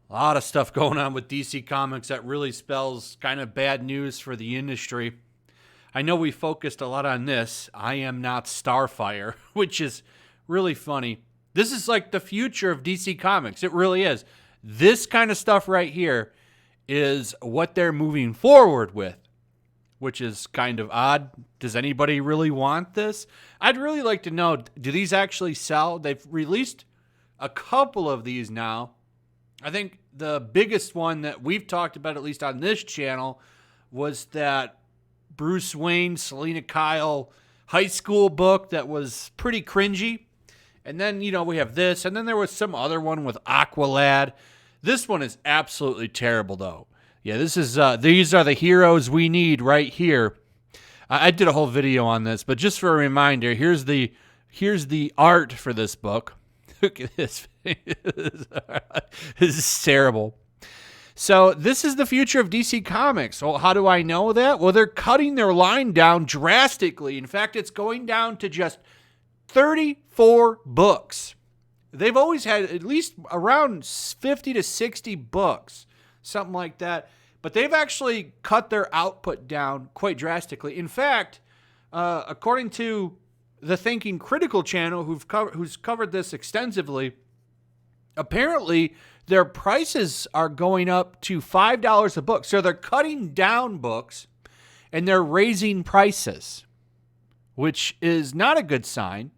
A lot of stuff going on with DC Comics that really spells kind of bad news for the industry. I know we focused a lot on this, I Am Not Starfire, which is really funny. This is like the future of DC Comics. It really is. This kind of stuff right here is what they're moving forward with, which is kind of odd. Does anybody really want this? I'd really like to know, do these actually sell? They've released a couple of these now. I think the biggest one that we've talked about, at least on this channel, was that Bruce Wayne, Selena Kyle high school book that was pretty cringy. And then, we have this. And then there was some other one with Aqualad. This one is absolutely terrible, though. Yeah, this is these are the heroes we need right here. I did a whole video on this, but just for a reminder, here's the art for this book. Look at this. This is terrible. So this is the future of DC Comics. Well, how do I know that? Well, they're cutting their line down drastically. In fact, it's going down to just 34 books. They've always had at least around 50 to 60 books, something like that. But they've actually cut their output down quite drastically. In fact, according to the Thinking Critical channel, who's covered this extensively, apparently their prices are going up to $5 a book. So they're cutting down books and they're raising prices, which is not a good sign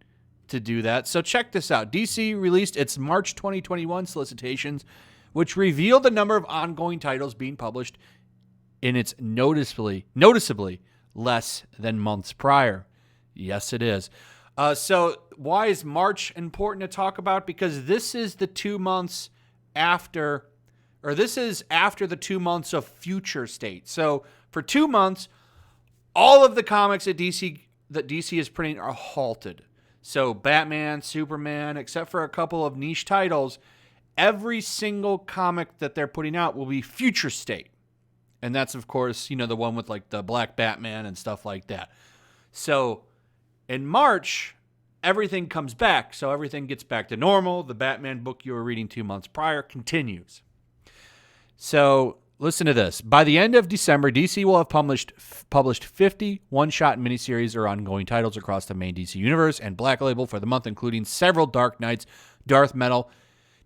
to do that. So check this out. DC released its March 2021 solicitations, which revealed the number of ongoing titles being published in its noticeably less than months prior. Yes, it is. So why is March important to talk about? Because this is the 2 months after, or this is after the 2 months of future state. So for 2 months, all of the comics that DC is printing are halted. So Batman, Superman, except for a couple of niche titles, every single comic that they're putting out will be future state. And that's, of course, the one with like the Black Batman and stuff like that. So in March, everything comes back. So everything gets back to normal. The Batman book you were reading 2 months prior continues. So listen to this. By the end of December, DC will have published 50 one-shot miniseries or ongoing titles across the main DC universe and Black Label for the month, including several Dark Knights, Death Metal,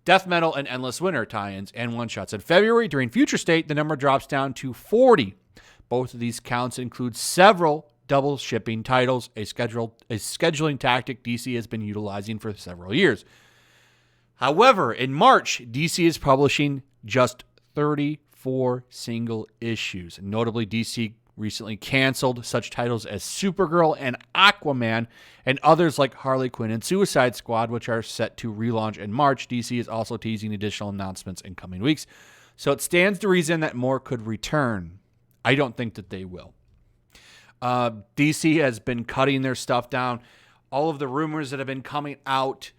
and Endless Winter tie-ins and one-shots. In February, during Future State, the number drops down to 40. Both of these counts include several double shipping titles, a scheduling tactic DC has been utilizing for several years. However, in March, DC is publishing just 34 single issues. Notably, DC recently canceled such titles as Supergirl and Aquaman, and others like Harley Quinn and Suicide Squad, which are set to relaunch in March. DC is also teasing additional announcements in coming weeks. So it stands to reason that more could return. I don't think that they will. DC has been cutting their stuff down. All of the rumors that have been coming out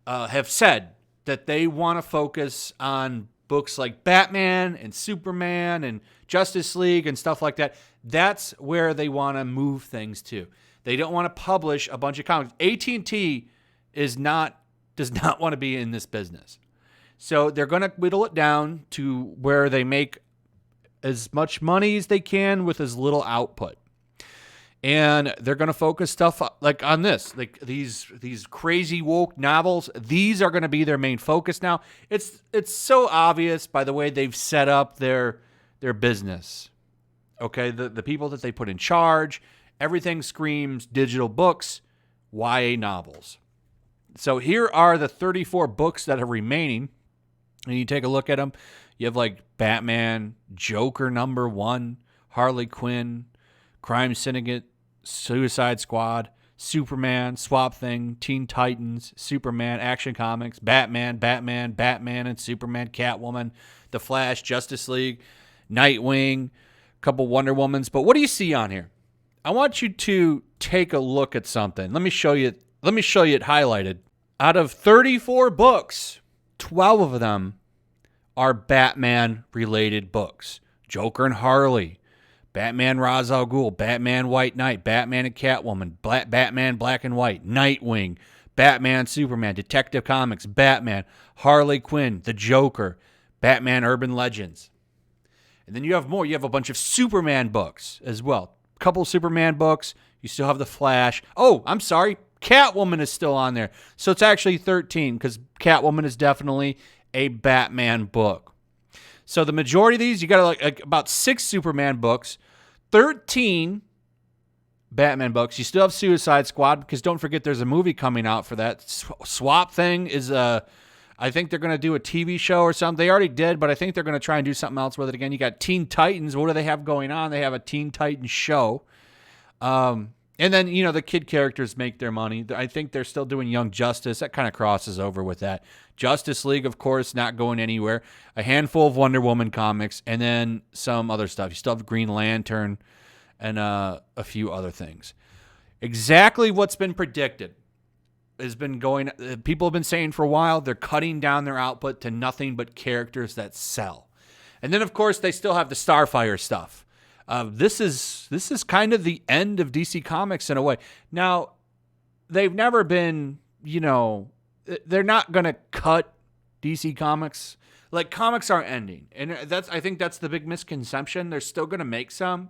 have said that they want to focus on books like Batman and Superman and Justice League and stuff like that. That's where they want to move things to. They don't want to publish a bunch of comics. AT&T does not want to be in this business. So they're going to whittle it down to where they make as much money as they can with as little output. And they're going to focus stuff like on this, like these crazy woke novels. These are going to be their main focus now. It's so obvious by the way they've set up their business. Okay, the people that they put in charge, everything screams digital books, YA novels. So here are the 34 books that are remaining. And you take a look at them. You have like Batman, Joker #1, Harley Quinn, Crime Syndicate, Suicide Squad, Superman, Swamp Thing, Teen Titans, Superman, Action Comics, Batman and Superman, Catwoman, The Flash, Justice League, Nightwing, a couple Wonder Womans. But what do you see on here? I want you to take a look at something. Let me show you it highlighted. Out of 34 books, 12 of them are Batman-related books. Joker and Harley, Batman Ra's al Ghul, Batman White Knight, Batman and Catwoman, Batman Black and White, Nightwing, Batman Superman, Detective Comics, Batman, Harley Quinn, The Joker, Batman Urban Legends. And then you have more. You have a bunch of Superman books as well. A couple Superman books. You still have the Flash. Oh, I'm sorry. Catwoman is still on there. So it's actually 13 because Catwoman is definitely a Batman book. So the majority of these, you got like about 6 Superman books, 13 Batman books. You still have Suicide Squad because don't forget there's a movie coming out for that. Swap Thing is I think they're going to do a TV show or something. They already did, but I think they're going to try and do something else with it again. You got Teen Titans. What do they have going on? They have a Teen Titans show. And then, you know, the kid characters make their money. I think they're still doing Young Justice. That kind of crosses over with that. Justice League, of course, not going anywhere. A handful of Wonder Woman comics, and then some other stuff. You still have Green Lantern and a few other things. Exactly what's been predicted has been going. People have been saying for a while they're cutting down their output to nothing but characters that sell. And then, of course, they still have the Starfire stuff. This is kind of the end of DC Comics in a way. Now, they've never been, you know, they're not going to cut DC Comics. Like, comics are ending. And I think that's the big misconception. They're still going to make some,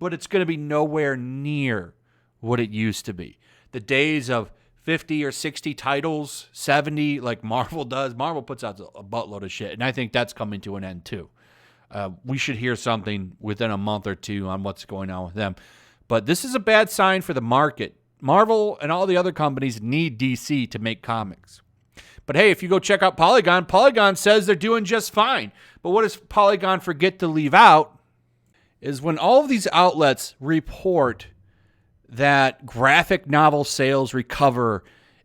but it's going to be nowhere near what it used to be. The days of 50 or 60 titles, 70, like Marvel does. Marvel puts out a buttload of shit, and I think that's coming to an end too. We should hear something within a month or two on what's going on with them. But this is a bad sign for the market. Marvel and all the other companies need DC to make comics. But hey, if you go check out Polygon, Polygon says they're doing just fine. But what does Polygon forget to leave out is when all of these outlets report that graphic novel sales recover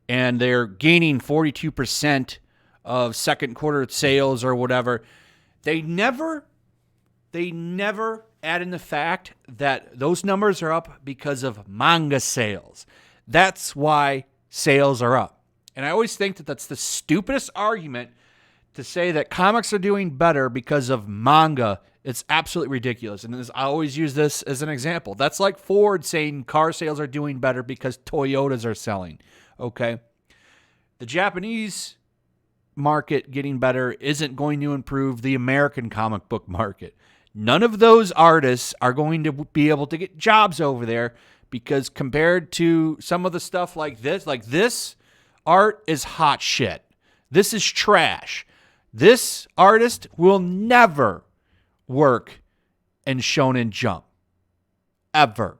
and they're gaining 42% of second quarter sales or whatever, they never add in the fact that those numbers are up because of manga sales. That's why sales are up. And I always think that that's the stupidest argument to say that comics are doing better because of manga. It's absolutely ridiculous. And I always use this as an example. That's like Ford saying car sales are doing better because Toyotas are selling. Okay? The Japanese market getting better isn't going to improve the American comic book market. None of those artists are going to be able to get jobs over there because compared to some of the stuff like this art is hot shit. This is trash. This artist will never work in Shonen Jump. Ever.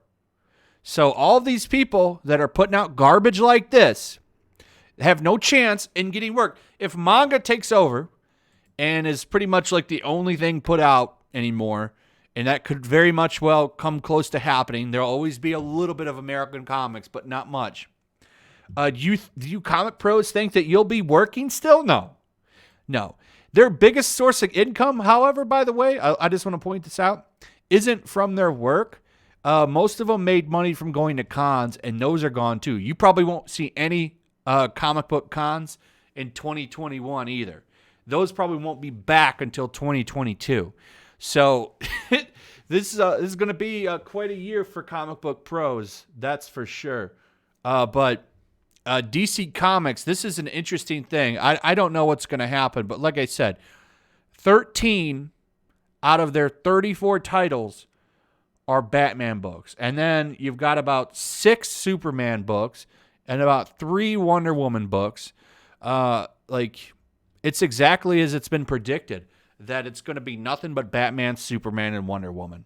So all these people that are putting out garbage like this have no chance in getting work. If manga takes over and is pretty much like the only thing put out anymore, and that could very much well come close to happening, there'll always be a little bit of American comics, but not much. Do you comic pros think that you'll be working still? No. Their biggest source of income, however, by the way, I just want to point this out, isn't from their work. Most of them made money from going to cons, and those are gone too. You probably won't see any comic book cons in 2021 either. Those probably won't be back until 2022. So this is going to be quite a year for comic book pros, that's for sure. But DC Comics, this is an interesting thing. I don't know what's going to happen, but like I said, 13 out of their 34 titles are Batman books. And then you've got about 6 Superman books and about 3 Wonder Woman books. It's exactly as it's been predicted, that it's going to be nothing but Batman, Superman, and Wonder Woman.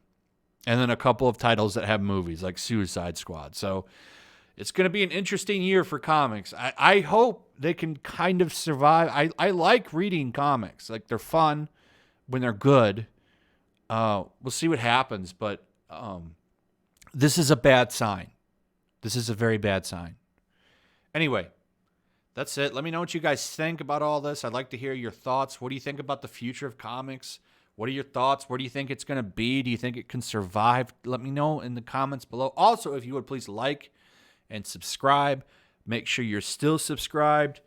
And then a couple of titles that have movies, like Suicide Squad. So it's going to be an interesting year for comics. I hope they can kind of survive. I like reading comics. Like, they're fun when they're good. We'll see what happens, but this is a bad sign. This is a very bad sign. Anyway, that's it. Let me know what you guys think about all this. I'd like to hear your thoughts. What do you think about the future of comics? What are your thoughts? Where do you think it's going to be? Do you think it can survive? Let me know in the comments below. Also, if you would please like and subscribe. Make sure you're still subscribed.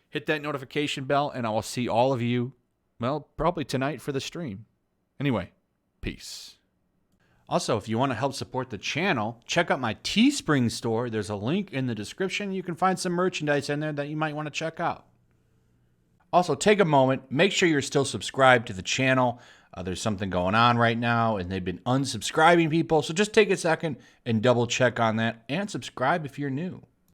Hit that notification bell, and I will see all of you, well, probably tonight for the stream. Anyway, peace. Also, if you want to help support the channel, check out my Teespring store. There's a link in the description. You can find some merchandise in there that you might want to check out. Also, take a moment, make sure you're still subscribed to the channel. There's something going on right now, and they've been unsubscribing people. So just take a second and double check on that and subscribe if you're new.